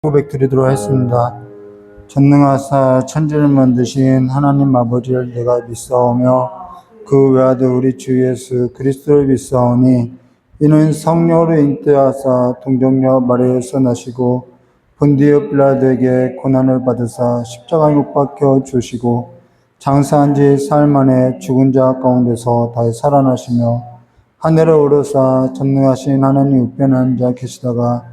고백 드리도록 하겠습니다. 전능하사 천지를 만드신 하나님 아버지를 내가 믿사오며 그 외아들 우리 주 예수 그리스도를 믿사오니 이는 성령으로 잉태하사 동정녀 마리아에서 나시고 본디오 빌라도에게 고난을 받으사 십자가에 못 박혀 주시고 장사한 지 사흘 만에 죽은 자 가운데서 다시 살아나시며 하늘에 오르사 전능하신 하나님 우편에 앉아 계시다가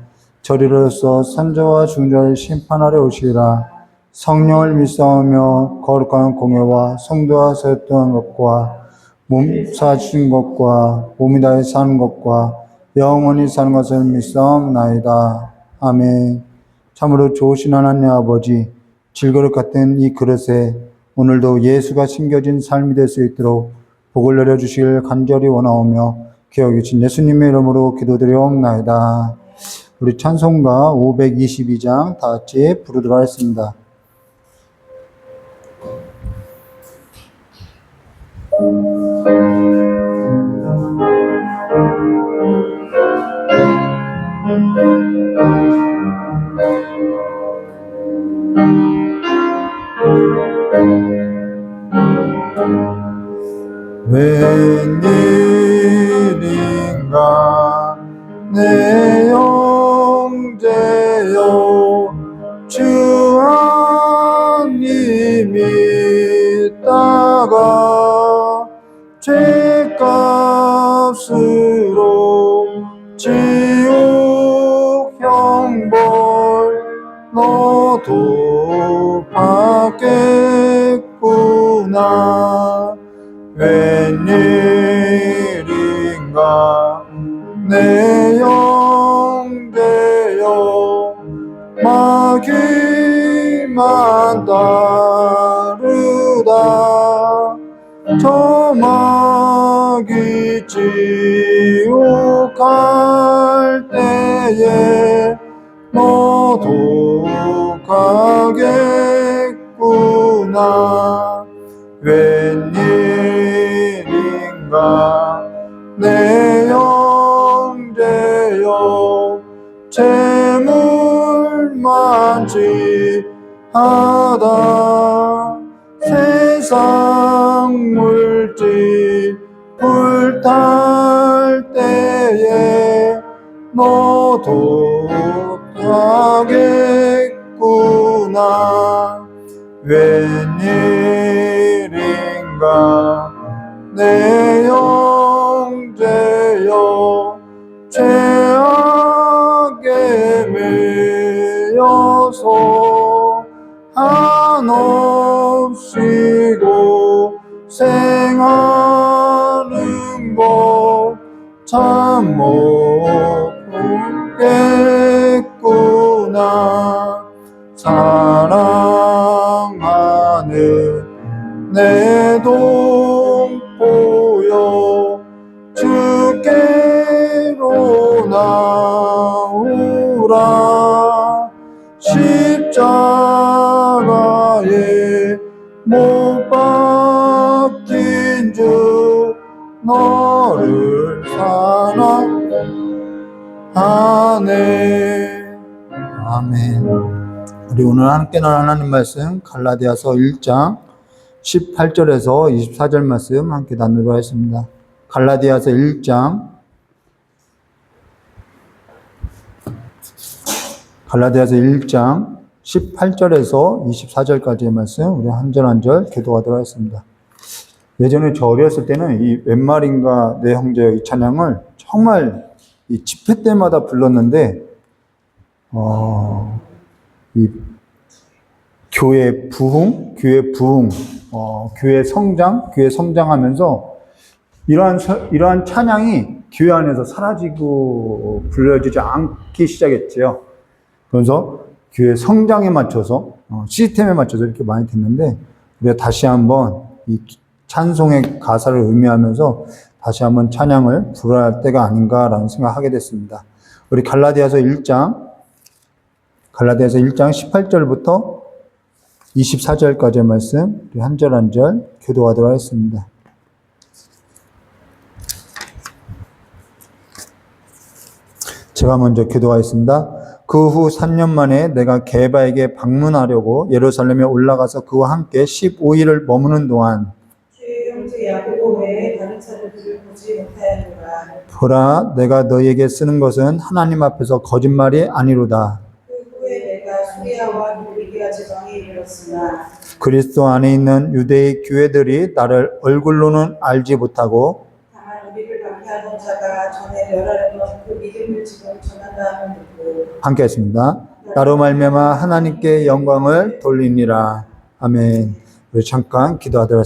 저리로서 산자와 중자를 심판하러 오시리라. 성령을 믿사오며 거룩한 공예와 성도와 세웠던 것과 몸 사신 것과 몸이 다해 사는 것과 영원히 사는 것을 믿사옵나이다. 아멘. 참으로 좋으신 하나님 아버지, 질그릇 같은 이 그릇에 오늘도 예수가 심겨진 삶이 될 수 있도록 복을 내려주시길 간절히 원하오며 기억해 주신 예수님의 이름으로 기도드리옵나이다. 우리 찬송가 522장 다 같이 부르도록 하겠습니다. 웬일인가 내 형제여 주 안님 믿다가 죄값으로 지옥 형벌 너도 받겠구나. 웬일인가 내 형제여 마귀만 따르다 저 마귀 지옥 갈 때에 너도 가겠구나. 웬일인가 내 형제여 재물만 지하다 세상 물질 불탈 때에 너도 가겠구나. 웬일인가 내 형제여 죄악에 매여서 한없이 고생하는 법 참 못 보겠구나. 사랑하는 내 동포여 주께로 나오라. 십자가에 못 박힌 주 너를 사랑하네. 아멘. 우리 오늘 함께 나눌 하나님 말씀 갈라디아서 1장 18절에서 24절 말씀 함께 나누도록 하겠습니다. 갈라디아서 1장 18절에서 24절까지의 말씀 우리 한 절 한 절 교도하도록 하겠습니다. 예전에 저 어렸을 때는 이 웬 말인가 내 형제여 이 찬양을 정말 이 집회 때마다 불렀는데 이 교회 부흥, 교회 성장하면서 이러한 찬양이 교회 안에서 사라지고 불려지지 않기 시작했죠. 그래서 교회 성장에 맞춰서 시스템에 맞춰서 이렇게 많이 됐는데 우리가 다시 한번 이 찬송의 가사를 의미하면서 다시 한번 찬양을 부르어야 할 때가 아닌가라는 생각을 하게 됐습니다. 우리 갈라디아서 1장 18절부터 24절까지의 말씀 한 절 한 절 교도하도록 하겠습니다. 제가 먼저 기도하겠습니다. 그 후 3년 만에 내가 게바에게 방문하려고 예루살렘에 올라가서 그와 함께 15일을 머무는 동안 주의 형제 야고보 외에 다른 자들을 보지 못하였노라. 보라 내가 너희에게 쓰는 것은 하나님 앞에서 거짓말이 아니로다. 그 후에 내가 수리아와 빌리기아 지방에 이르렀으나 그리스도 안에 있는 유대의 교회들이 나를 얼굴로는 알지 못하고 다만 우리를 박해하던 자가 전에 멸하려던 그 믿음을 지금 전한다 함을 듣고 함께 했습니다. 나로 말미암아 하나님께 영광을 돌리니라. 아멘. 우리 잠깐 기도하도록.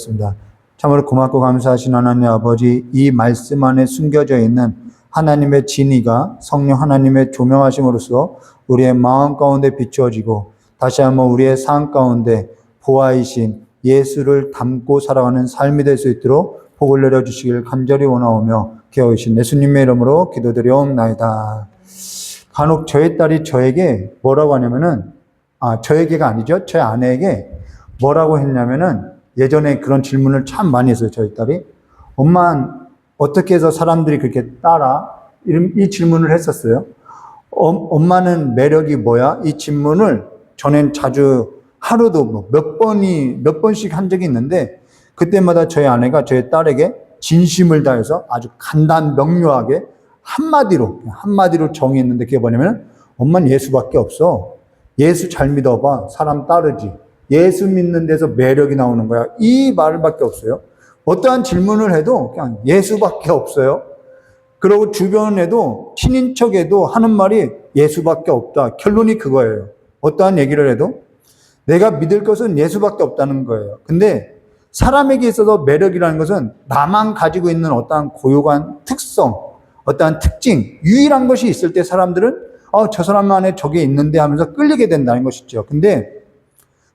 참으로 고맙고 감사하신 하나님 아버지, 이 말씀 안에 숨겨져 있는 하나님의 진리가 성령 하나님의 조명하심으로써 우리의 마음 가운데 비추어지고 다시 한번 우리의 삶 가운데 보아이신 예수를 담고 살아가는 삶이 될 수 있도록 복을 내려주시길 간절히 원하오며 기어오신 예수님의 이름으로 기도드리옵나이다. 간혹 저의 딸이 저에게 뭐라고 하냐면은, 저에게가 아니죠. 제 아내에게 뭐라고 했냐면은, 예전에 그런 질문을 참 많이 했어요. 저희 딸이. 엄마, 어떻게 해서 사람들이 그렇게 따라? 이 질문을 했었어요. 엄마는 매력이 뭐야? 이 질문을 전엔 자주 하루도 몇 번씩 한 적이 있는데, 그때마다 저희 아내가 저희 딸에게 진심을 다해서 아주 간단 명료하게 한마디로 정의했는데, 그게 뭐냐면, 엄마는 예수밖에 없어. 예수 잘 믿어봐. 사람 따르지. 예수 믿는 데서 매력이 나오는 거야. 이 말밖에 없어요. 어떠한 질문을 해도 그냥 예수밖에 없어요. 그리고 주변에도 친인척에도 하는 말이 예수밖에 없다. 결론이 그거예요. 어떠한 얘기를 해도 내가 믿을 것은 예수밖에 없다는 거예요. 근데 사람에게 있어서 매력이라는 것은 나만 가지고 있는 어떠한 고유한 특성, 어떠한 특징, 유일한 것이 있을 때 사람들은 저 사람 안에 저게 있는데 하면서 끌리게 된다는 것이죠. 근데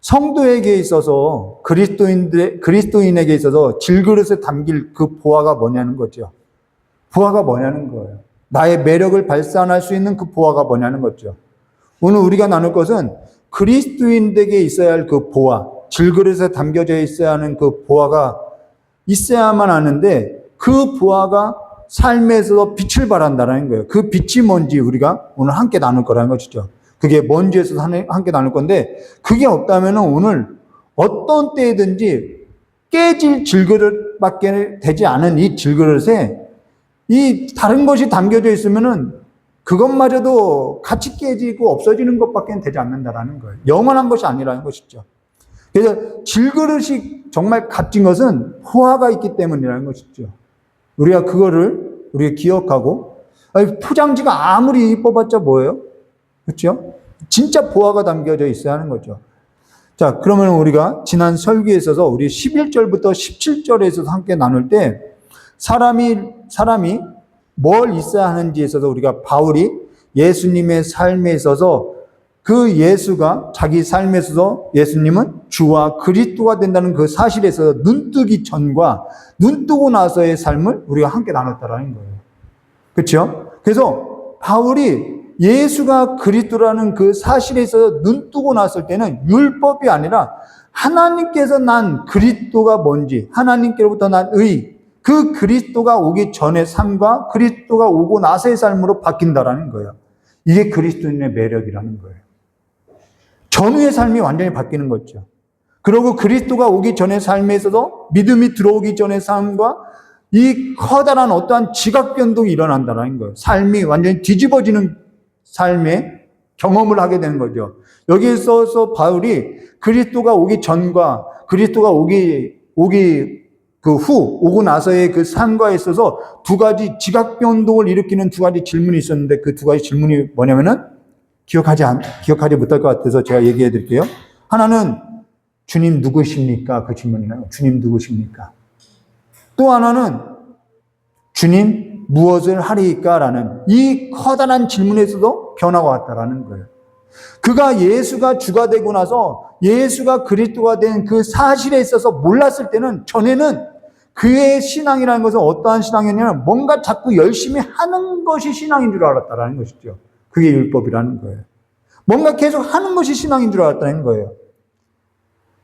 성도에게 있어서 그리스도인에게 있어서 질그릇에 담길 그 보화가 뭐냐는 거죠. 보화가 뭐냐는 거예요. 나의 매력을 발산할 수 있는 그 보화가 뭐냐는 거죠. 오늘 우리가 나눌 것은 그리스도인에게 있어야 할 그 보화, 질그릇에 담겨져 있어야 하는 그 보화가 있어야만 하는데 그 보화가 삶에서 빛을 발한다는 거예요. 그 빛이 뭔지 우리가 오늘 함께 나눌 거라는 것이죠. 그게 뭔지에서 함께 나눌 건데 그게 없다면 오늘 어떤 때든지 깨질 질그릇밖에 되지 않은 이 질그릇에 이 다른 것이 담겨져 있으면은 그것마저도 같이 깨지고 없어지는 것밖에 되지 않는다라는 거예요. 영원한 것이 아니라는 것이죠. 그래서 질그릇이 정말 값진 것은 호화가 있기 때문이라는 것이죠. 우리가 그거를 기억하고 포장지가 아무리 이뻐봤자 뭐예요? 그렇죠? 진짜 보화가 담겨져 있어야 하는 거죠. 자, 그러면 우리가 지난 설교에 있어서 우리 11절부터 17절에 있어서 함께 나눌 때 사람이 뭘 있어야 하는지에 있어서 우리가 바울이 예수님의 삶에 있어서 그 예수가 자기 삶에 있어서 예수님은 주와 그리스도가 된다는 그 사실에 있어서 눈뜨기 전과 눈뜨고 나서의 삶을 우리가 함께 나눴다라는 거예요. 그렇죠? 그래서 바울이 예수가 그리스도라는 그 사실에 있어서 눈뜨고 났을 때는 율법이 아니라 하나님께서 난 그리스도가 뭔지, 하나님께로부터 난 그 그리스도가 오기 전의 삶과 그리스도가 오고 나서의 삶으로 바뀐다라는 거예요. 이게 그리스도인의 매력이라는 거예요. 전후의 삶이 완전히 바뀌는 거죠. 그리고 그리스도가 오기 전의 삶에 있어서 믿음이 들어오기 전의 삶과 이 커다란 어떠한 지각 변동이 일어난다는 거예요. 삶이 완전히 뒤집어지는 삶의 경험을 하게 되는 거죠. 여기에 있어서 바울이 그리스도가 오기 전과 그리스도가 오기 그 후, 오고 나서의 그 삶과 있어서 두 가지 지각 변동을 일으키는 두 가지 질문이 있었는데 그 두 가지 질문이 뭐냐면은 기억하지 못할 것 같아서 제가 얘기해 드릴게요. 하나는 주님 누구십니까? 그 질문이나요. 주님 누구십니까? 또 하나는 주님 무엇을 하리까? 라는 이 커다란 질문에서도 변화가 왔다라는 거예요. 그가 예수가 주가 되고 나서 예수가 그리스도가 된 그 사실에 있어서 몰랐을 때는 전에는 그의 신앙이라는 것은 어떠한 신앙이냐면 뭔가 자꾸 열심히 하는 것이 신앙인 줄 알았다라는 것이죠. 그게 율법이라는 거예요. 뭔가 계속 하는 것이 신앙인 줄 알았다는 거예요.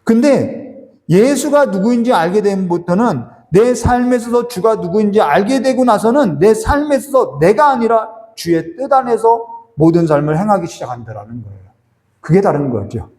근데 예수가 누구인지 알게 된부터는 내 삶에서 주가 누구인지 알게 되고 나서는 내 삶에서 내가 아니라 주의 뜻 안에서 모든 삶을 행하기 시작한다라는 거예요. 그게 다른 거죠.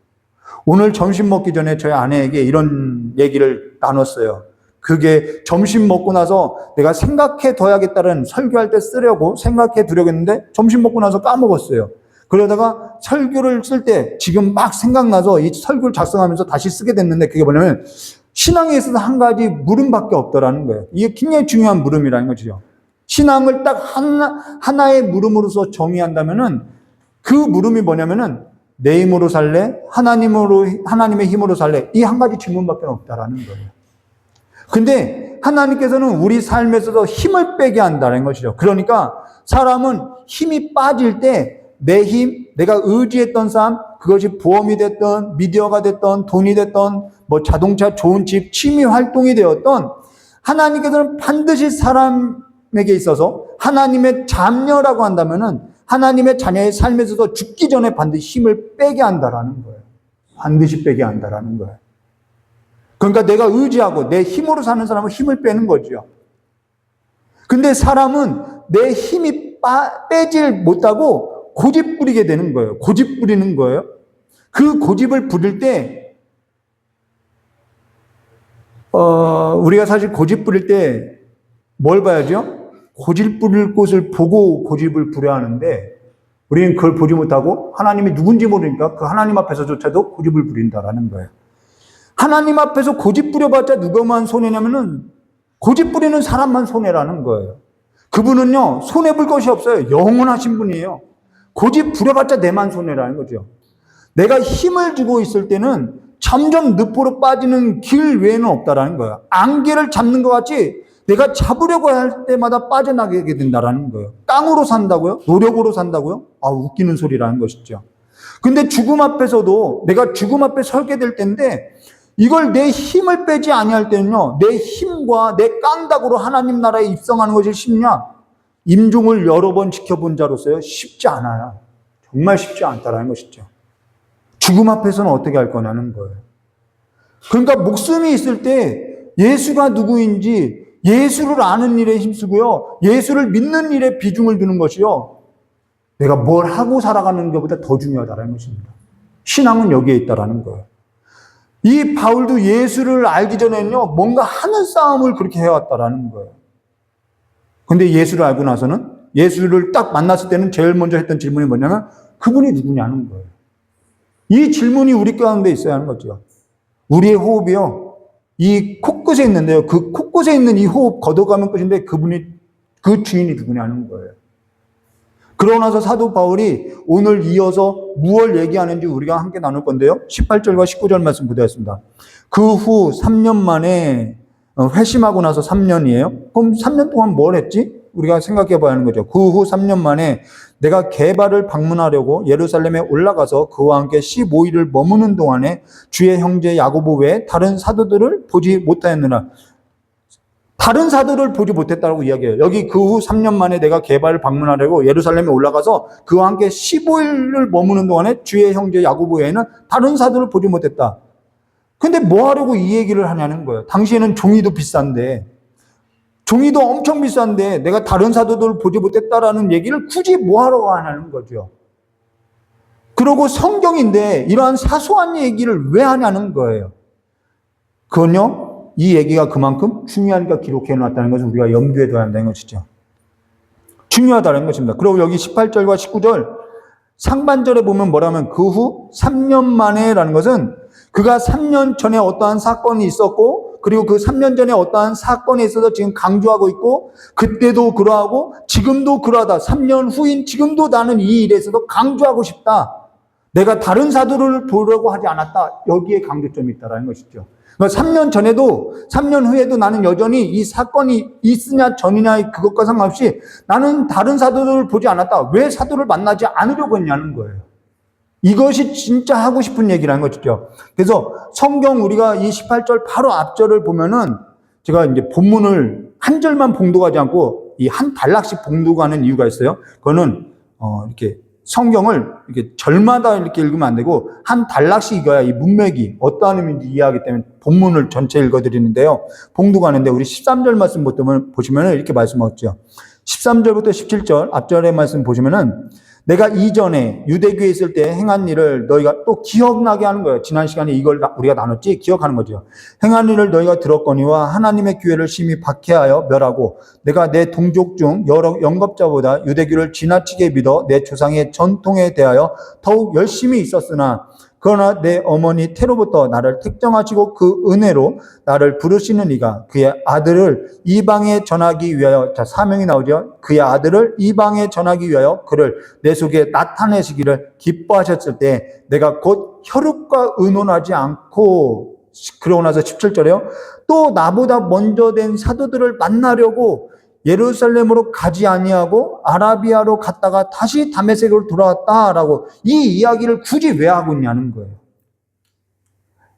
오늘 점심 먹기 전에 저희 아내에게 이런 얘기를 나눴어요. 그게 점심 먹고 나서 내가 생각해 둬야겠다는 설교할 때 쓰려고 생각해 두려고 했는데 점심 먹고 나서 까먹었어요. 그러다가 설교를 쓸 때 지금 막 생각나서 이 설교를 작성하면서 다시 쓰게 됐는데 그게 뭐냐면 신앙에 있어서 한 가지 물음밖에 없더라는 거예요. 이게 굉장히 중요한 물음이라는 거죠. 신앙을 딱 하나의 물음으로서 정의한다면은 그 물음이 뭐냐면은 내 힘으로 살래? 하나님의 힘으로 살래? 이 한 가지 질문밖에 없다라는 거예요. 근데 하나님께서는 우리 삶에서도 힘을 빼게 한다는 것이죠. 그러니까 사람은 힘이 빠질 때 내 힘, 내가 의지했던 삶, 그것이 보험이 됐던, 미디어가 됐던, 돈이 됐던, 뭐 자동차, 좋은 집, 취미 활동이 되었던, 하나님께서는 반드시 사람에게 있어서 하나님의 자녀라고 한다면은 하나님의 자녀의 삶에서도 죽기 전에 반드시 힘을 빼게 한다라는 거예요. 반드시 빼게 한다라는 거예요. 그러니까 내가 의지하고 내 힘으로 사는 사람은 힘을 빼는 거죠. 근데 사람은 내 힘이 빼질 못하고 고집 부리게 되는 거예요. 고집 부리는 거예요. 그 고집을 부릴 때, 우리가 사실 고집 부릴 때 뭘 봐야죠? 고집 부릴 곳을 보고 고집을 부려야 하는데, 우리는 그걸 보지 못하고 하나님이 누군지 모르니까 그 하나님 앞에서조차도 고집을 부린다라는 거예요. 하나님 앞에서 고집 부려봤자 누가만 손해냐면은 고집 부리는 사람만 손해라는 거예요. 그분은요, 손해볼 것이 없어요. 영원하신 분이에요. 고집 부려봤자 내만 손해라는 거죠. 내가 힘을 주고 있을 때는 점점 늪으로 빠지는 길 외에는 없다라는 거예요. 안개를 잡는 것 같이 내가 잡으려고 할 때마다 빠져나가게 된다라는 거예요. 깡으로 산다고요? 노력으로 산다고요? 웃기는 소리라는 것이죠. 근데 죽음 앞에서도 내가 죽음 앞에 설게 될 텐데 이걸 내 힘을 빼지 아니할 때는요, 내 힘과 내 깡닭으로 하나님 나라에 입성하는 것이 쉽냐? 임종을 여러 번 지켜본 자로서요, 쉽지 않아요. 정말 쉽지 않다라는 것이죠. 죽음 앞에서는 어떻게 할 거냐는 거예요. 그러니까 목숨이 있을 때 예수가 누구인지 예수를 아는 일에 힘쓰고요, 예수를 믿는 일에 비중을 두는 것이요, 내가 뭘 하고 살아가는 것보다 더 중요하다는 것입니다. 신앙은 여기에 있다라는 거예요. 이 바울도 예수를 알기 전에는요, 뭔가 하는 싸움을 그렇게 해왔다라는 거예요. 근데 예수를 알고 나서는, 예수를 딱 만났을 때는 제일 먼저 했던 질문이 뭐냐면, 그분이 누구냐는 거예요. 이 질문이 우리 가운데 있어야 하는 거죠. 우리의 호흡이요, 이 코끝에 있는데요, 그 코끝에 있는 이 호흡 걷어가면 끝인데, 그 주인이 누구냐는 거예요. 그러고 나서 사도 바울이 오늘 이어서 무엇을 얘기하는지 우리가 함께 나눌 건데요. 18절과 19절 말씀 보도했습니다. 그 후 3년 만에 회심하고 나서 3년이에요. 그럼 3년 동안 뭘 했지? 우리가 생각해 봐야 하는 거죠. 그 후 3년 만에 내가 게바를 방문하려고 예루살렘에 올라가서 그와 함께 15일을 머무는 동안에 주의 형제 야고보 외에 다른 사도들을 보지 못하였느라. 다른 사도를 보지 못했다고 이야기해요. 여기 그 후 3년 만에 내가 게바를 방문하려고 예루살렘에 올라가서 그와 함께 15일을 머무는 동안에 주의 형제 야고보 외에는 다른 사도를 보지 못했다. 근데 뭐 하려고 이 얘기를 하냐는 거예요. 당시에는 종이도 비싼데, 종이도 엄청 비싼데 내가 다른 사도들을 보지 못했다라는 얘기를 굳이 뭐 하러 하냐는 거죠. 그리고 성경인데 이러한 사소한 얘기를 왜 하냐는 거예요. 그건요, 이 얘기가 그만큼 중요하니까 기록해 놨다는 것을 우리가 염두에 둬야 한다는 것이죠. 중요하다는 것입니다. 그리고 여기 18절과 19절 상반절에 보면 뭐라면 그 후 3년 만에 라는 것은 그가 3년 전에 어떠한 사건이 있었고, 그리고 그 3년 전에 어떠한 사건에 있어서 지금 강조하고 있고, 그때도 그러하고 지금도 그러하다. 3년 후인 지금도 나는 이 일에서도 강조하고 싶다. 내가 다른 사도를 보려고 하지 않았다. 여기에 강조점이 있다는 것이죠. 그러니까 3년 전에도 3년 후에도 나는 여전히 이 사건이 있으냐 전이냐 그것과 상관없이 나는 다른 사도들을 보지 않았다. 왜 사도를 만나지 않으려고 했냐는 거예요. 이것이 진짜 하고 싶은 얘기라는 것이죠. 그래서 성경 우리가 이 18절 바로 앞절을 보면은 제가 이제 본문을 한 절만 봉독하지 않고 이 한 단락씩 봉독하는 이유가 있어요. 그거는 이렇게 성경을 이렇게 절마다 이렇게 읽으면 안 되고 한 단락씩 읽어야 이 문맥이 어떠한 의미인지 이해하기 때문에 본문을 전체 읽어드리는데요. 봉독하는데 우리 13절 말씀 보시면 이렇게 말씀하셨죠. 13절부터 17절 앞절의 말씀 보시면은 내가 이전에 유대교에 있을 때 행한 일을 너희가 또 기억나게 하는 거예요. 지난 시간에 이걸 우리가 나눴지? 기억하는 거죠. 행한 일을 너희가 들었거니와 하나님의 교회를 심히 박해하여 멸하고 내가 내 동족 중 여러 영겁자보다 유대교를 지나치게 믿어 내 조상의 전통에 대하여 더욱 열심히 있었으나 그러나 내 어머니 태로부터 나를 택정하시고 그 은혜로 나를 부르시는 이가 그의 아들을 이방에 전하기 위하여, 자, 사명이 나오죠. 그의 아들을 이방에 전하기 위하여 그를 내 속에 나타내시기를 기뻐하셨을 때 내가 곧 혈육과 의논하지 않고, 그러고 나서 17절에요. 또 나보다 먼저 된 사도들을 만나려고 예루살렘으로 가지 아니하고 아라비아로 갔다가 다시 다메섹으로 돌아왔다라고 이 이야기를 굳이 왜 하고 있냐는 거예요.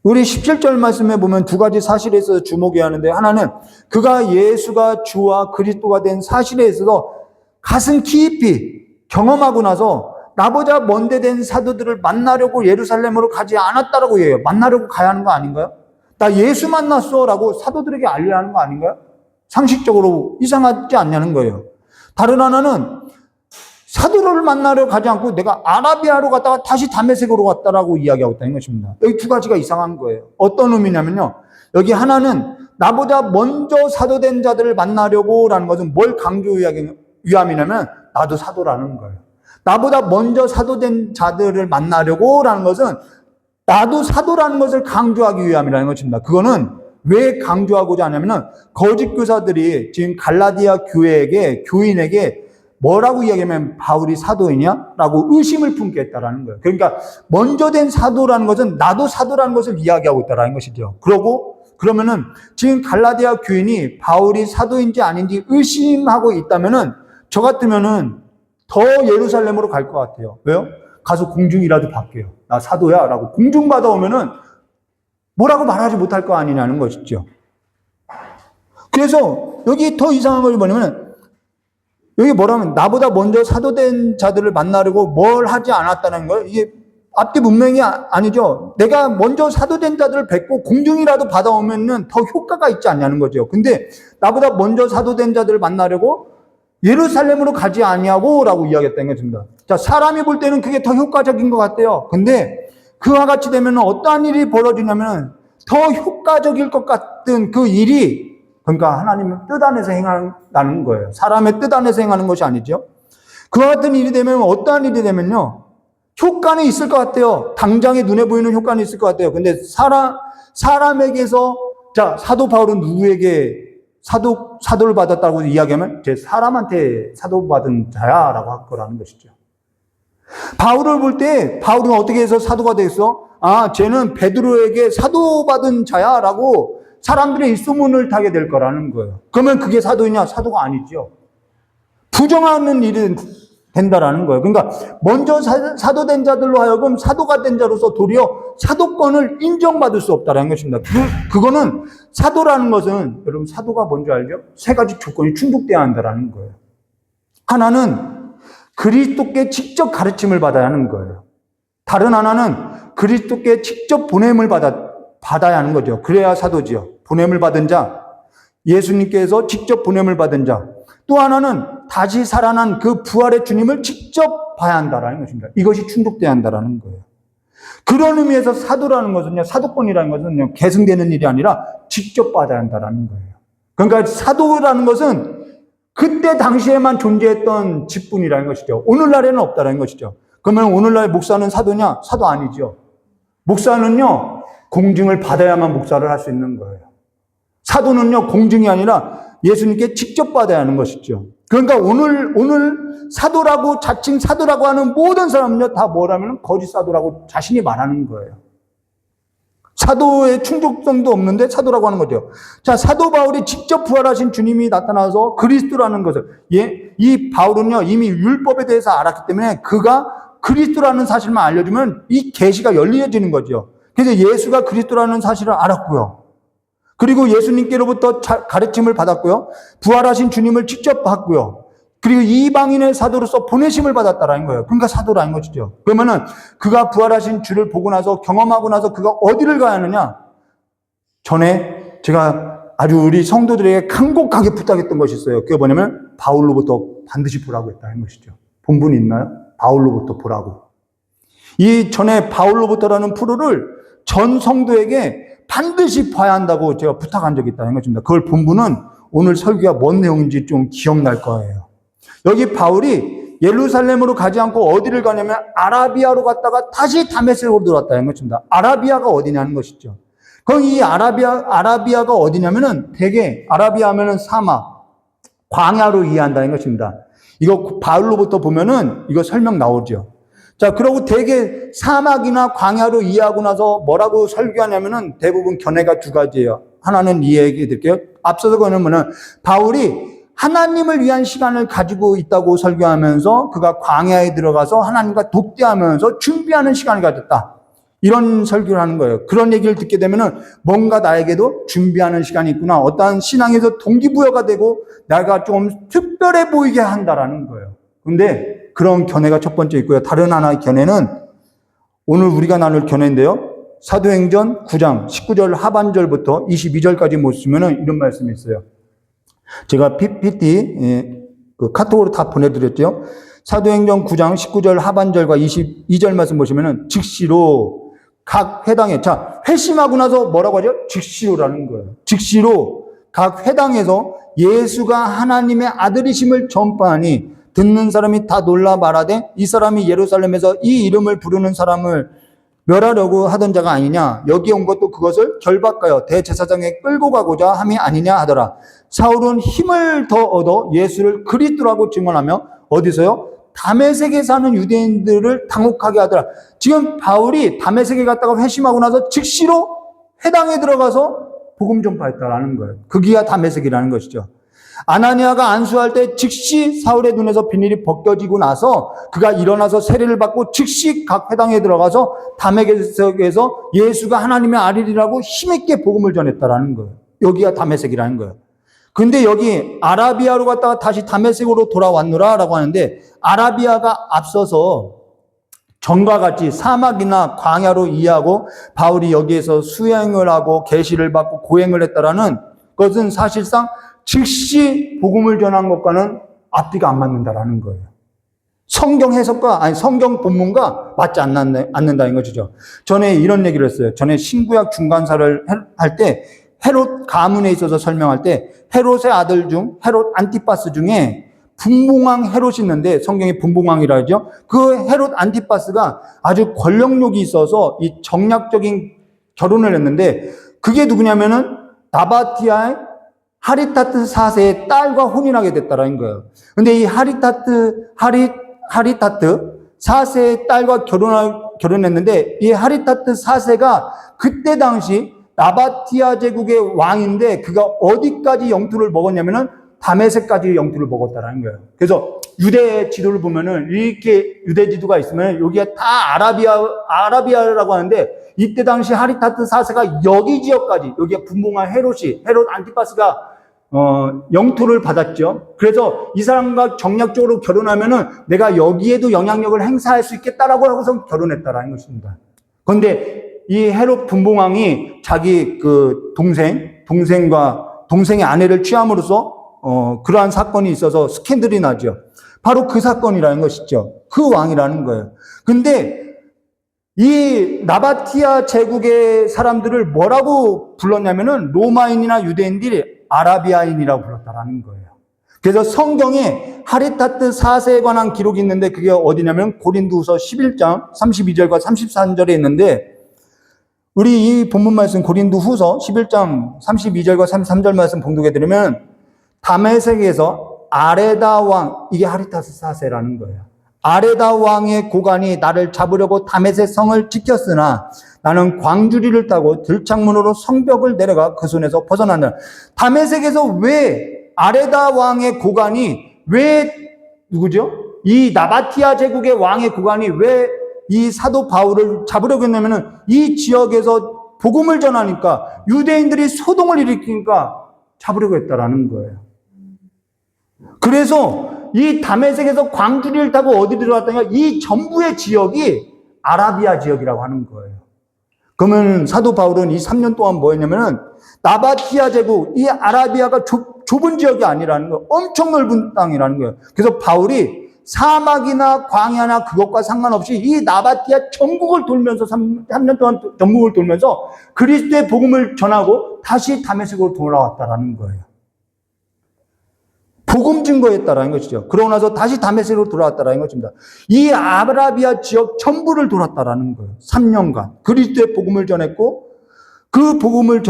우리 17절 말씀에 보면 두 가지 사실에 있어서 주목해야 하는데, 하나는 그가 예수가 주와 그리스도가 된 사실에 있어서 가슴 깊이 경험하고 나서 나보다 먼데 된 사도들을 만나려고 예루살렘으로 가지 않았다라고 얘기해요. 만나려고 가야 하는 거 아닌가요? 나 예수 만났어 라고 사도들에게 알려야 하는 거 아닌가요? 상식적으로 이상하지 않냐는 거예요. 다른 하나는 사도를 만나러 가지 않고 내가 아라비아로 갔다가 다시 다메섹으로 갔다라고 이야기하고 있다는 것입니다. 여기 두 가지가 이상한 거예요. 어떤 의미냐면요. 여기 하나는 나보다 먼저 사도된 자들을 만나려고 라는 것은 뭘 강조하기 위함이냐면 나도 사도라는 거예요. 나보다 먼저 사도된 자들을 만나려고 라는 것은 나도 사도라는 것을 강조하기 위함이라는 것입니다. 그거는 왜 강조하고자 하냐면은 거짓 교사들이 지금 갈라디아 교인에게 뭐라고 이야기하면 바울이 사도이냐라고 의심을 품게 했다라는 거예요. 그러니까 먼저 된 사도라는 것은 나도 사도라는 것을 이야기하고 있다라는 것이죠. 그러면은 지금 갈라디아 교인이 바울이 사도인지 아닌지 의심하고 있다면은 저 같으면은 더 예루살렘으로 갈 것 같아요. 왜요? 가서 공중이라도 받게요. 나 사도야라고 공중 받아오면은 뭐라고 말하지 못할 거 아니냐는 것이죠. 그래서 여기 더 이상한 것이 뭐냐면, 여기 뭐라면 나보다 먼저 사도된 자들을 만나려고 뭘 하지 않았다는 거예요. 이게 앞뒤 문맥이 아니죠. 내가 먼저 사도된 자들을 뵙고 공중이라도 받아오면은 더 효과가 있지 않냐는 거죠. 근데 나보다 먼저 사도된 자들을 만나려고 예루살렘으로 가지 아니하고라고 이야기했다는 것입니다. 자, 사람이 볼 때는 그게 더 효과적인 것 같아요. 근데 그와 같이 되면 어떠한 일이 벌어지냐면 더 효과적일 것 같은 그 일이, 그러니까 하나님의 뜻 안에서 행한다는 거예요. 사람의 뜻 안에서 행하는 것이 아니죠. 그와 같은 일이 되면 어떠한 일이 되면요, 효과는 있을 것 같아요. 당장에 눈에 보이는 효과는 있을 것 같아요. 근데 사람에게서, 자, 사도 바울은 누구에게 사도를 받았다고 이야기하면 제 사람한테 사도받은 자야라고 할 거라는 것이죠. 바울을 볼 때 바울은 어떻게 해서 사도가 됐어? 아, 쟤는 베드로에게 사도받은 자야라고 사람들의 입소문을 타게 될 거라는 거예요. 그러면 그게 사도이냐? 사도가 아니죠. 부정하는 일이 된다라는 거예요. 그러니까 먼저 사도된 자들로 하여금 사도가 된 자로서 도리어 사도권을 인정받을 수 없다라는 것입니다. 그거는 사도라는 것은, 여러분 사도가 뭔지 알죠? 세 가지 조건이 충족돼야 한다라는 거예요. 하나는 그리스도께 직접 가르침을 받아야 하는 거예요. 다른 하나는 그리스도께 직접 보냄을 받아야 하는 거죠. 그래야 사도지요. 보냄을 받은 자, 예수님께서 직접 보냄을 받은 자. 또 하나는 다시 살아난 그 부활의 주님을 직접 봐야 한다라는 것입니다. 이것이 충족돼야 한다라는 거예요. 그런 의미에서 사도라는 것은요, 사도권이라는 것은요, 계승되는 일이 아니라 직접 받아야 한다라는 거예요. 그러니까 사도라는 것은 그때 당시에만 존재했던 직분이라는 것이죠. 오늘날에는 없다라는 것이죠. 그러면 오늘날 목사는 사도냐? 사도 아니죠. 목사는요, 공증을 받아야만 목사를 할 수 있는 거예요. 사도는요, 공증이 아니라 예수님께 직접 받아야 하는 것이죠. 그러니까 오늘 사도라고, 자칭 사도라고 하는 모든 사람은요, 다 뭐라면 거짓 사도라고 자신이 말하는 거예요. 사도의 충족성도 없는데 사도라고 하는 거죠. 자, 사도 바울이 직접 부활하신 주님이 나타나서 그리스도라는 것을, 이 바울은요, 이미 율법에 대해서 알았기 때문에 그가 그리스도라는 사실만 알려주면 이 계시가 열려지는 거죠. 그래서 예수가 그리스도라는 사실을 알았고요. 그리고 예수님께로부터 가르침을 받았고요. 부활하신 주님을 직접 봤고요. 그리고 이방인의 사도로서 보내심을 받았다라는 거예요. 그러니까 사도라는 것이죠. 그러면은 그가 부활하신 주를 보고 나서, 경험하고 나서 그가 어디를 가야 하느냐? 전에 제가 아주 우리 성도들에게 간곡하게 부탁했던 것이 있어요. 그게 뭐냐면 바울로부터 반드시 보라고 했다는 것이죠. 본분이 있나요? 바울로부터 보라고. 이 전에 바울로부터라는 프로를 전 성도에게 반드시 봐야 한다고 제가 부탁한 적이 있다는 것입니다. 그걸 본부는 오늘 설교가 뭔 내용인지 좀 기억날 거예요. 여기 바울이 예루살렘으로 가지 않고 어디를 가냐면 아라비아로 갔다가 다시 다메섹으로 들어왔다는 것입니다. 아라비아가 어디냐는 것이죠. 그럼 이 아라비아가 어디냐면은 대개 아라비아 하면은 사막, 광야로 이해한다는 것입니다. 이거 바울로부터 보면은 이거 설명 나오죠. 자, 그러고 대개 사막이나 광야로 이해하고 나서 뭐라고 설교하냐면은 대부분 견해가 두 가지예요. 하나는 이 얘기 드릴게요. 앞서서 그거는 뭐냐면 바울이 하나님을 위한 시간을 가지고 있다고 설교하면서 그가 광야에 들어가서 하나님과 독대하면서 준비하는 시간을 가졌다. 이런 설교를 하는 거예요. 그런 얘기를 듣게 되면은 뭔가 나에게도 준비하는 시간이 있구나. 어떠한 신앙에서 동기부여가 되고 내가 좀 특별해 보이게 한다라는 거예요. 근데 그런 견해가 첫 번째 있고요. 다른 하나의 견해는 오늘 우리가 나눌 견해인데요. 사도행전 9장 19절 하반절부터 22절까지 보시면은 이런 말씀이 있어요. 제가 PPT 그 카톡으로 다 보내드렸죠. 사도행전 9장 19절 하반절과 22절 말씀 보시면은 즉시로 각 회당에, 자, 회심하고 나서 뭐라고 하죠? 즉시로라는 거예요. 즉시로 각 회당에서 예수가 하나님의 아들이심을 전파하니 듣는 사람이 다 놀라 말하되 이 사람이 예루살렘에서 이 이름을 부르는 사람을 멸하려고 하던 자가 아니냐. 여기 온 것도 그것을 결박하여 대제사장에 끌고 가고자 함이 아니냐 하더라. 사울은 힘을 더 얻어 예수를 그리스도라고 증언하며 어디서요? 다메섹에 사는 유대인들을 당혹하게 하더라. 지금 바울이 다메섹에 갔다가 회심하고 나서 즉시로 회당에 들어가서 복음 전파했다라는 거예요. 그기가 다메섹이라는 것이죠. 아나니아가 안수할 때 즉시 사울의 눈에서 비닐이 벗겨지고 나서 그가 일어나서 세례를 받고 즉시 각 회당에 들어가서 다메섹에서 예수가 하나님의 아들이라고 힘있게 복음을 전했다라는 거예요. 여기가 다메섹이라는 거예요. 근데 여기 아라비아로 갔다가 다시 다메섹으로 돌아왔노라 라고 하는데 아라비아가 앞서서 전과 같이 사막이나 광야로 이해하고 바울이 여기에서 수행을 하고 계시를 받고 고행을 했다라는 것은 사실상 즉시 복음을 전한 것과는 앞뒤가 안 맞는다라는 거예요. 성경 해석과, 아니, 성경 본문과 맞지 않는다는 것이죠. 전에 이런 얘기를 했어요. 전에 신구약 중간사를 할 때 헤롯 가문에 있어서 설명할 때 헤롯의 아들 중 헤롯 안티파스 중에 분봉왕 헤롯이 있는데 성경에 분봉왕이라 하죠. 그 헤롯 안티파스가 아주 권력욕이 있어서 이 정략적인 결혼을 했는데 그게 누구냐면은 나바티아의 하리타트 4세의 딸과 혼인하게 됐다라는 거예요. 근데 이 하리타트 4세의 딸과 결혼했는데 이 하리타트 4세가 그때 당시 나바티아 제국의 왕인데 그가 어디까지 영토를 먹었냐면은 다메섹까지 영토를 먹었다라는 거예요. 그래서 유대 지도를 보면은 이렇게 유대 지도가 있으면 여기가 다 아라비아라고 하는데 이때 당시 하리타트 4세가 여기 지역까지 여기가 분봉한 헤롯 안티파스가 영토를 받았죠. 그래서 이 사람과 정략적으로 결혼하면은 내가 여기에도 영향력을 행사할 수 있겠다라고 하고서 결혼했다라는 것입니다. 그런데 이 헤롯 분봉왕이 자기 그 동생의 아내를 취함으로써 그러한 사건이 있어서 스캔들이 나죠. 바로 그 사건이라는 것이죠. 그 왕이라는 거예요. 근데 이 나바티아 제국의 사람들을 뭐라고 불렀냐면은 로마인이나 유대인들이 아라비아인이라고 불렀다라는 거예요. 그래서 성경에 하리타트 4세에 관한 기록이 있는데 그게 어디냐면 고린도후서 11장 32절과 33절에 있는데 우리 이 본문 말씀 고린도후서 11장 32절과 33절 말씀 봉독해 드리면 다메섹에서 아레다 왕, 이게 하리타트 4세라는 거예요. 아레다 왕의 고관이 나를 잡으려고 다메섹 성을 지켰으나 나는 광주리를 타고 들창문으로 성벽을 내려가 그 손에서 벗어난다. 다메섹에서 왜 아레다 왕의 고관이 왜 누구죠? 이 나바티아 제국의 왕의 고관이 왜 이 사도 바울을 잡으려고 했냐면은 이 지역에서 복음을 전하니까 유대인들이 소동을 일으키니까 잡으려고 했다라는 거예요. 그래서 이 다메섹에서 광주리를 타고 어디 들어갔다니까 이 전부의 지역이 아라비아 지역이라고 하는 거예요. 그러면 사도 바울은 이 3년 동안 뭐 했냐면은 나바티아 제국, 이 아라비아가 좁은 지역이 아니라는 거예요. 엄청 넓은 땅이라는 거예요. 그래서 바울이 사막이나 광야나 그것과 상관없이 이 나바티아 전국을 돌면서 3년 동안 전국을 돌면서 그리스도의 복음을 전하고 다시 다메섹으로 돌아왔다라는 거예요. 복음 증거했다라는 것이죠. 그러고 나서 다시 다메섹으로 돌아왔다라는 것입니다. 이 아라비아 지역 전부를 돌았다라는 거예요. 3년간 그리스도의 복음을 전했고 그 복음을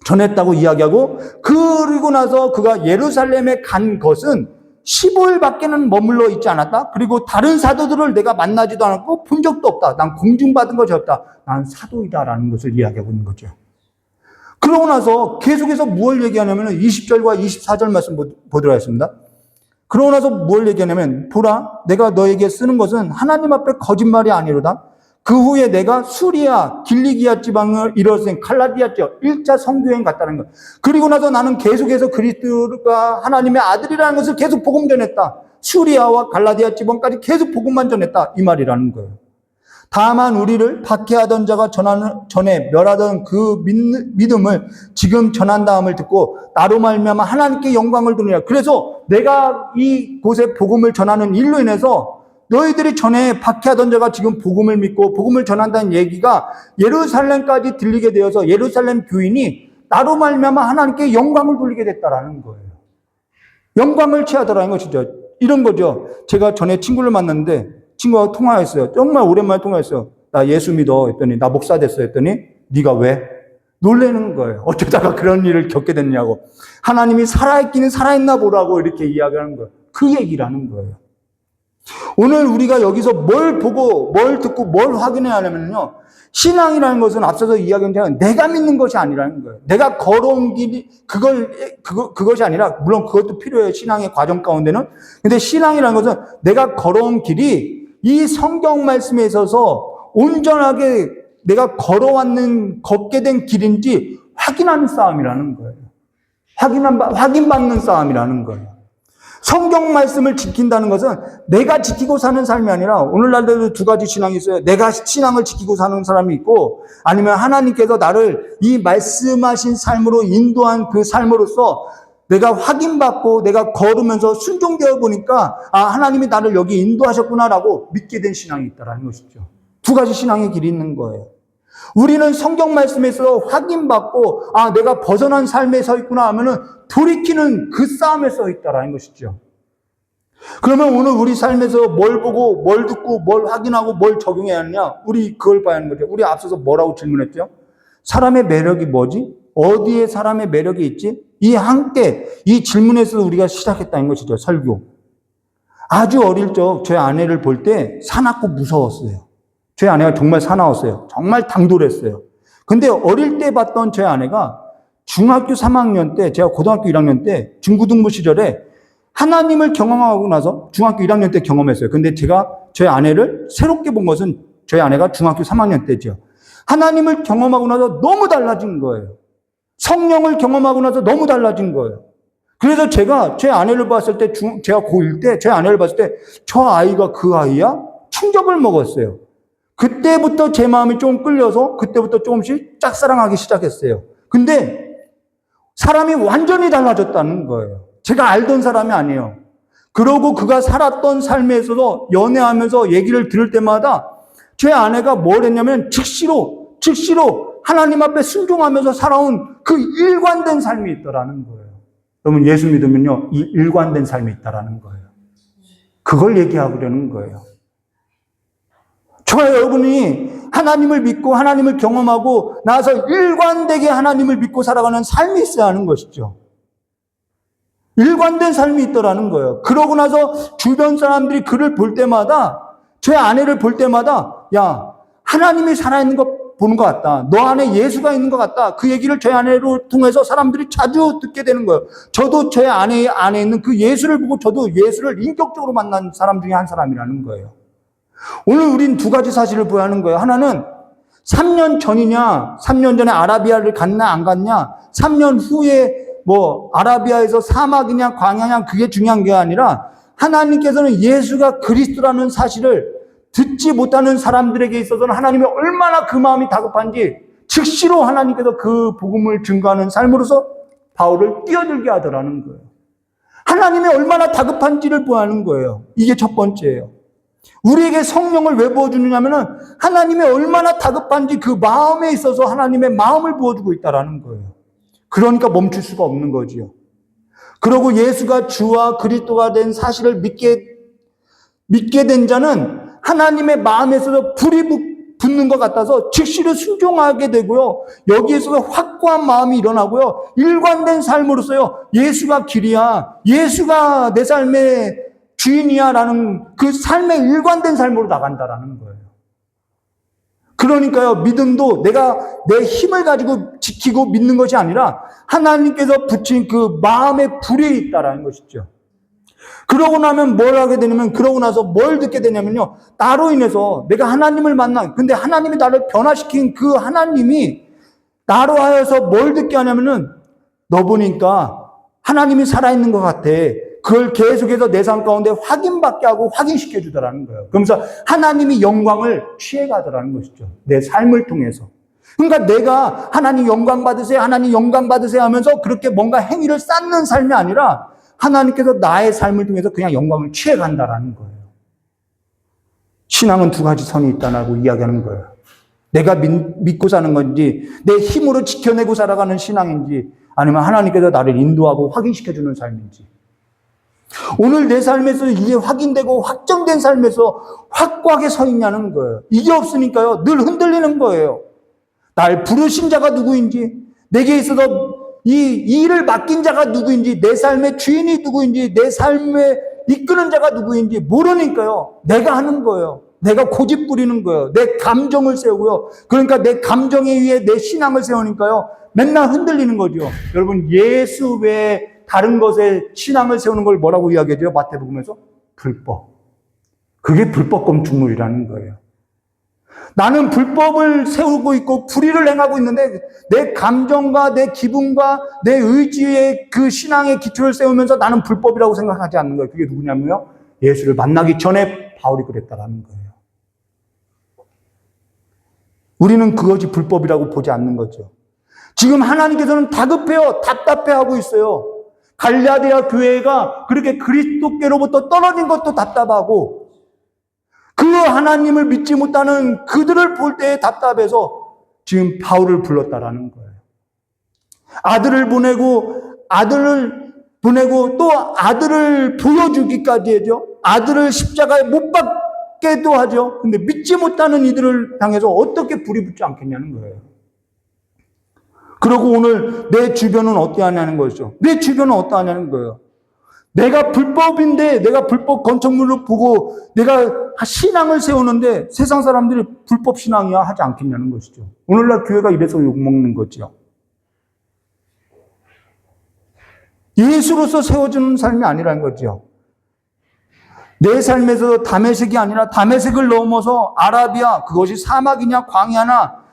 전했다고 이야기하고, 그리고 나서 그가 예루살렘에 간 것은 15일밖에는 머물러 있지 않았다. 그리고 다른 사도들을 내가 만나지도 않았고 본 적도 없다. 난 공중받은 것이 없다. 난 사도이다라는 것을 이야기하고 있는 거죠. 그러고 나서 계속해서 무엇을 얘기하냐면 20절과 24절 말씀 보도록 하겠습니다. 그러고 나서 뭘 얘기하냐면, 보라, 내가 너에게 쓰는 것은 하나님 앞에 거짓말이 아니로다. 그 후에 내가 수리아, 길리기아 지방을 이뤄낸 갈라디아 지역 1차 선교여행 갔다는 것. 그리고 나서 나는 계속해서 그리스도가 하나님의 아들이라는 것을 계속 복음 전했다. 수리아와 갈라디아 지방까지 계속 복음만 전했다. 이 말이라는 거예요. 다만 우리를 박해하던 자가 전에 멸하던 그 믿음을 지금 전한다함을 듣고 나로 말미암아 하나님께 영광을 돌리라. 그래서 내가 이곳에 복음을 전하는 일로 인해서 너희들이 전에 박해하던 자가 지금 복음을 믿고 복음을 전한다는 얘기가 예루살렘까지 들리게 되어서 예루살렘 교인이 나로 말미암아 하나님께 영광을 돌리게 됐다라는 거예요. 영광을 취하더라는 것이죠. 이런 거죠. 제가 전에 친구를 만났는데 친구가 통화했어요. 정말 오랜만에 통화했어요. 나 예수 믿어 했더니, 나 목사 됐어 했더니, 네가 왜? 놀라는 거예요. 어쩌다가 그런 일을 겪게 됐냐고. 하나님이 살아있기는 살아있나 보라고 이렇게 이야기하는 거예요. 그 얘기라는 거예요. 오늘 우리가 여기서 뭘 보고 뭘 듣고 뭘 확인해야 하냐면요, 신앙이라는 것은 앞서서 이야기한 것처럼 내가 믿는 것이 아니라는 거예요. 내가 걸어온 길이 그것이 아니라, 물론 그것도 필요해요. 신앙의 과정 가운데는. 근데 신앙이라는 것은 내가 걸어온 길이 이 성경 말씀에 있어서 온전하게 내가 걷게 된 길인지 확인하는 싸움이라는 거예요. 확인받는 싸움이라는 거예요. 성경 말씀을 지킨다는 것은 내가 지키고 사는 삶이 아니라, 오늘날도 두 가지 신앙이 있어요. 내가 신앙을 지키고 사는 사람이 있고, 아니면 하나님께서 나를 이 말씀하신 삶으로 인도한 그 삶으로서 내가 확인받고 내가 걸으면서 순종되어 보니까, 아, 하나님이 나를 여기 인도하셨구나라고 믿게 된 신앙이 있다는 것이죠. 두 가지 신앙의 길이 있는 거예요. 우리는 성경 말씀에서 확인받고, 아, 내가 벗어난 삶에 서 있구나 하면은 돌이키는 그 싸움에 서 있다라는 것이죠. 그러면 오늘 우리 삶에서 뭘 보고, 뭘 듣고, 뭘 확인하고, 뭘 적용해야 하느냐? 우리 그걸 봐야 하는 거죠. 우리 앞서서 뭐라고 질문했죠? 사람의 매력이 뭐지? 어디에 사람의 매력이 있지? 이 질문에서 우리가 시작했다는 것이죠, 설교. 아주 어릴 적 제 아내를 볼 때 사납고 무서웠어요. 제 아내가 정말 사나웠어요. 정말 당돌했어요. 근데 어릴 때 봤던 제 아내가 중학교 3학년 때, 제가 고등학교 1학년 때 중고등부 시절에 하나님을 경험하고 나서 중학교 1학년 때 경험했어요. 근데 제가 제 아내를 새롭게 본 것은 저희 아내가 중학교 3학년 때죠. 하나님을 경험하고 나서 너무 달라진 거예요. 성령을 경험하고 나서 너무 달라진 거예요. 그래서 제가 제 아내를 봤을 때, 제가 고1 때 제 아내를 봤을 때, 저 아이가 그 아이야? 충격을 먹었어요. 그때부터 제 마음이 좀 끌려서 그때부터 조금씩 짝사랑하기 시작했어요. 근데 사람이 완전히 달라졌다는 거예요. 제가 알던 사람이 아니에요. 그러고 그가 살았던 삶에서도 연애하면서 얘기를 들을 때마다 제 아내가 뭘 했냐면 즉시로 하나님 앞에 순종하면서 살아온 그 일관된 삶이 있더라는 거예요. 여러분, 예수 믿으면요, 이 일관된 삶이 있다라는 거예요. 그걸 얘기하려는 거예요. 저와 여러분이 하나님을 믿고 하나님을 경험하고 나서 일관되게 하나님을 믿고 살아가는 삶이 있어야 하는 것이죠. 일관된 삶이 있더라는 거예요. 그러고 나서 주변 사람들이 그를 볼 때마다, 제 아내를 볼 때마다, 야, 하나님이 살아있는 거 보는 것 같다. 너 안에 예수가 있는 것 같다. 그 얘기를 제 아내를 통해서 사람들이 자주 듣게 되는 거예요. 저도 제 아내 안에 있는 그 예수를 보고 저도 예수를 인격적으로 만난 사람 중에 한 사람이라는 거예요. 오늘 우린 두 가지 사실을 보여야 하는 거예요. 하나는 3년 전이냐, 3년 전에 아라비아를 갔나 안 갔냐, 3년 후에 아라비아에서 사막이냐 광야냐, 그게 중요한 게 아니라 하나님께서는 예수가 그리스도라는 사실을 듣지 못하는 사람들에게 있어서는 하나님이 얼마나 그 마음이 다급한지 즉시로 하나님께서 그 복음을 증거하는 삶으로서 바울을 뛰어들게 하더라는 거예요. 하나님이 얼마나 다급한지를 보아하는 거예요. 이게 첫 번째예요. 우리에게 성령을 왜 부어주느냐면은 하나님이 얼마나 다급한지 그 마음에 있어서 하나님의 마음을 부어주고 있다라는 거예요. 그러니까 멈출 수가 없는 거지요. 그리고 예수가 주와 그리스도가 된 사실을 믿게 된 자는 하나님의 마음에 있어서 불이 붙는 것 같아서 즉시로 순종하게 되고요. 여기에서 확고한 마음이 일어나고요. 일관된 삶으로서요. 예수가 길이야. 예수가 내 삶의 주인이야 라는 그 삶의 일관된 삶으로 나간다라는 거예요. 그러니까요. 믿음도 내가 내 힘을 가지고 지키고 믿는 것이 아니라 하나님께서 붙인 그 마음의 불이 있다라는 것이죠. 그러고 나면 뭘 하게 되냐면, 그러고 나서 뭘 듣게 되냐면요. 나로 인해서 내가 하나님을 근데 하나님이 나를 변화시킨 그 하나님이 나로 하여서 뭘 듣게 하냐면은, 너 보니까 하나님이 살아있는 것 같아. 그걸 계속해서 내 삶 가운데 확인받게 하고 확인시켜 주더라는 거예요. 그러면서 하나님이 영광을 취해가더라는 것이죠. 내 삶을 통해서. 그러니까 내가 하나님 영광 받으세요, 하나님 영광 받으세요 하면서 그렇게 뭔가 행위를 쌓는 삶이 아니라 하나님께서 나의 삶을 통해서 그냥 영광을 취해간다라는 거예요. 신앙은 두 가지 선이 있다고 이야기하는 거예요. 내가 믿고 사는 건지, 내 힘으로 지켜내고 살아가는 신앙인지, 아니면 하나님께서 나를 인도하고 확인시켜주는 삶인지. 오늘 내 삶에서 이게 확인되고 확정된 삶에서 확고하게 서 있냐는 거예요. 이게 없으니까요, 늘 흔들리는 거예요. 날 부르신 자가 누구인지, 내게 있어서 이 일을 맡긴 자가 누구인지, 내 삶의 주인이 누구인지, 내 삶에 이끄는 자가 누구인지 모르니까요. 내가 하는 거예요. 내가 고집 부리는 거예요. 내 감정을 세우고요. 그러니까 내 감정에 의해 내 신앙을 세우니까요. 맨날 흔들리는 거죠. 여러분, 예수 외에 다른 것에 신앙을 세우는 걸 뭐라고 이야기해요? 마태복음에서? 불법. 그게 불법 건축물이라는 거예요. 나는 불법을 세우고 있고 불의를 행하고 있는데 내 감정과 내 기분과 내 의지의 그 신앙의 기초를 세우면서 나는 불법이라고 생각하지 않는 거예요. 그게 누구냐면요. 예수를 만나기 전에 바울이 그랬다라는 거예요. 우리는 그것이 불법이라고 보지 않는 거죠. 지금 하나님께서는 다급해요. 답답해하고 있어요. 갈라디아 교회가 그렇게 그리스도께로부터 떨어진 것도 답답하고 그 하나님을 믿지 못하는 그들을 볼 때에 답답해서 지금 바울을 불렀다라는 거예요. 아들을 보내고 또 아들을 보여주기까지 하죠. 아들을 십자가에 못 박게도 하죠. 근데 믿지 못하는 이들을 향해서 어떻게 불이 붙지 않겠냐는 거예요. 그리고 오늘 내 주변은 어떠하냐는 거죠. 내 주변은 어떠하냐는 거예요. 내가 불법인데 내가 불법 건축물을 보고 내가 신앙을 세우는데 세상 사람들이 불법 신앙이야 하지 않겠냐는 것이죠. 오늘날 교회가 이래서 욕먹는 거죠. 예수로서 세워주는 삶이 아니라는 거죠. 내 삶에서 다메섹이 아니라 다메섹을 넘어서 아라비아, 그것이 사막이냐 광야나,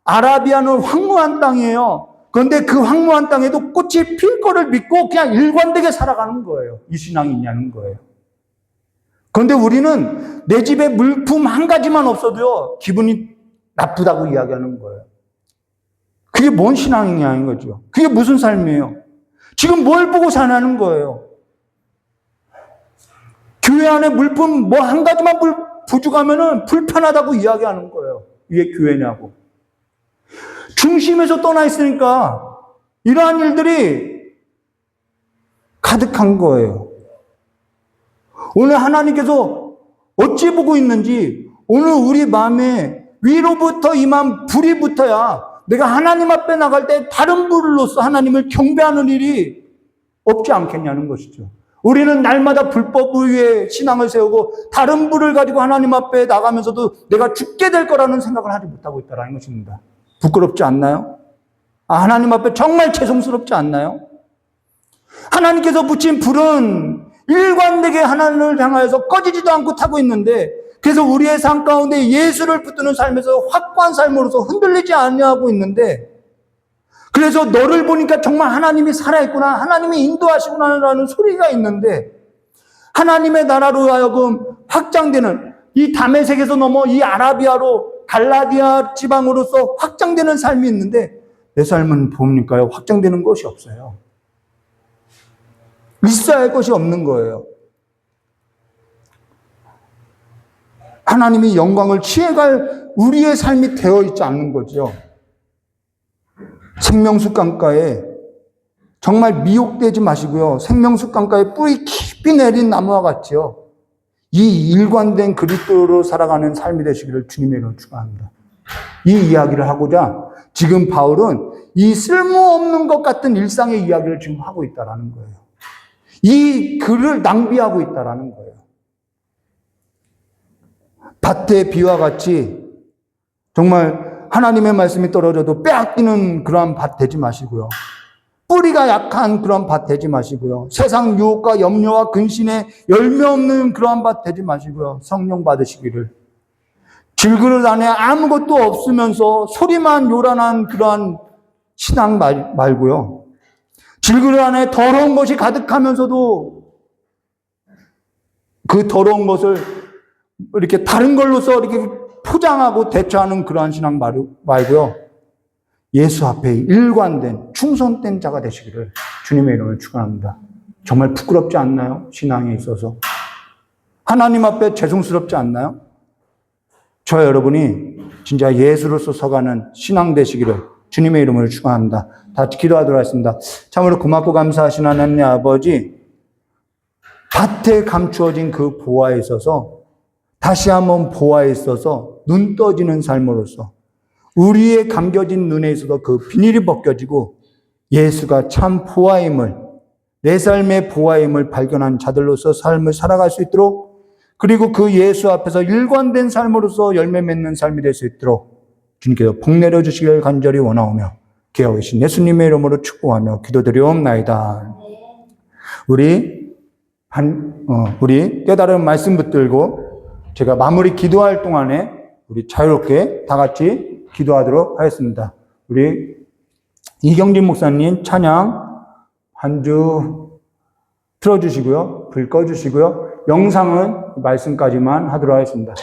아라비아는 황무한 땅이에요. 그런데 그 황무한 땅에도 꽃이 필 거를 믿고 그냥 일관되게 살아가는 거예요. 이 신앙이 있냐는 거예요. 그런데 우리는 내 집에 물품 한 가지만 없어도요, 기분이 나쁘다고 이야기하는 거예요. 그게 뭔 신앙이냐는 거죠. 그게 무슨 삶이에요? 지금 뭘 보고 사냐는 거예요. 교회 안에 물품 뭐 한 가지만 부족하면은 불편하다고 이야기하는 거예요. 이게 교회냐고. 중심에서 떠나 있으니까 이러한 일들이 가득한 거예요. 오늘 하나님께서 어찌 보고 있는지 오늘 우리 마음에 위로부터 임한 불이 붙어야 내가 하나님 앞에 나갈 때 다른 불로서 하나님을 경배하는 일이 없지 않겠냐는 것이죠. 우리는 날마다 불법 위에 신앙을 세우고 다른 불을 가지고 하나님 앞에 나가면서도 내가 죽게 될 거라는 생각을 하지 못하고 있다는 것입니다. 부끄럽지 않나요? 하나님 앞에 정말 죄송스럽지 않나요? 하나님께서 붙인 불은 일관되게 하나님을 향하여서 꺼지지도 않고 타고 있는데, 그래서 우리의 삶 가운데 예수를 붙드는 삶에서 확고한 삶으로서 흔들리지 않냐고 있는데, 그래서 너를 보니까 정말 하나님이 살아있구나, 하나님이 인도하시구나라는 소리가 있는데, 하나님의 나라로 하여금 확장되는 이 다메섹에서 넘어 이 아라비아로 갈라디아 지방으로서 확장되는 삶이 있는데 내 삶은 뭡니까요? 확장되는 것이 없어요. 있어야 할 것이 없는 거예요. 하나님이 영광을 취해갈 우리의 삶이 되어 있지 않는 거죠. 생명수 강가에 정말 미혹되지 마시고요. 생명수 강가에 뿌리 깊이 내린 나무와 같이요. 이 일관된 그리스도로 살아가는 삶이 되시기를 주님의 이름으로 축원합니다. 이 이야기를 하고자 지금 바울은 이 쓸모없는 것 같은 일상의 이야기를 지금 하고 있다는 거예요. 이 글을 낭비하고 있다는 거예요. 밭의 비와 같이 정말 하나님의 말씀이 떨어져도 빼앗기는 그러한 밭 되지 마시고요. 뿌리가 약한 그런 밭 되지 마시고요. 세상 유혹과 염려와 근심에 열매 없는 그러한 밭 되지 마시고요. 성령 받으시기를. 질그릇 안에 아무것도 없으면서 소리만 요란한 그러한 신앙 말고요. 질그릇 안에 더러운 것이 가득하면서도 그 더러운 것을 이렇게 다른 걸로서 이렇게 포장하고 대처하는 그러한 신앙 말고요. 예수 앞에 일관된 충성된 자가 되시기를 주님의 이름을 축원합니다. 정말 부끄럽지 않나요? 신앙에 있어서. 하나님 앞에 죄송스럽지 않나요? 저 여러분이 진짜 예수로서 서가는 신앙 되시기를 주님의 이름으로 축원합니다. 다 기도하도록 하겠습니다. 참으로 고맙고 감사하신 하나님 아버지, 밭에 감추어진 그 보화에 있어서 다시 한번 보화에 있어서 눈 떠지는 삶으로서 우리의 감겨진 눈에 있어서 그 비닐이 벗겨지고 예수가 참 보화임을, 내 삶의 보화임을 발견한 자들로서 삶을 살아갈 수 있도록, 그리고 그 예수 앞에서 일관된 삶으로서 열매 맺는 삶이 될 수 있도록 주님께서 복 내려주시길 간절히 원하오며 기하고 계신 예수님의 이름으로 축복하며 기도드리옵나이다. 우리 깨달은 말씀 붙들고 제가 마무리 기도할 동안에 우리 자유롭게 다 같이 기도하도록 하겠습니다. 우리 이경진 목사님 찬양 한 주 틀어주시고요. 불 꺼주시고요. 영상은 말씀까지만 하도록 하겠습니다.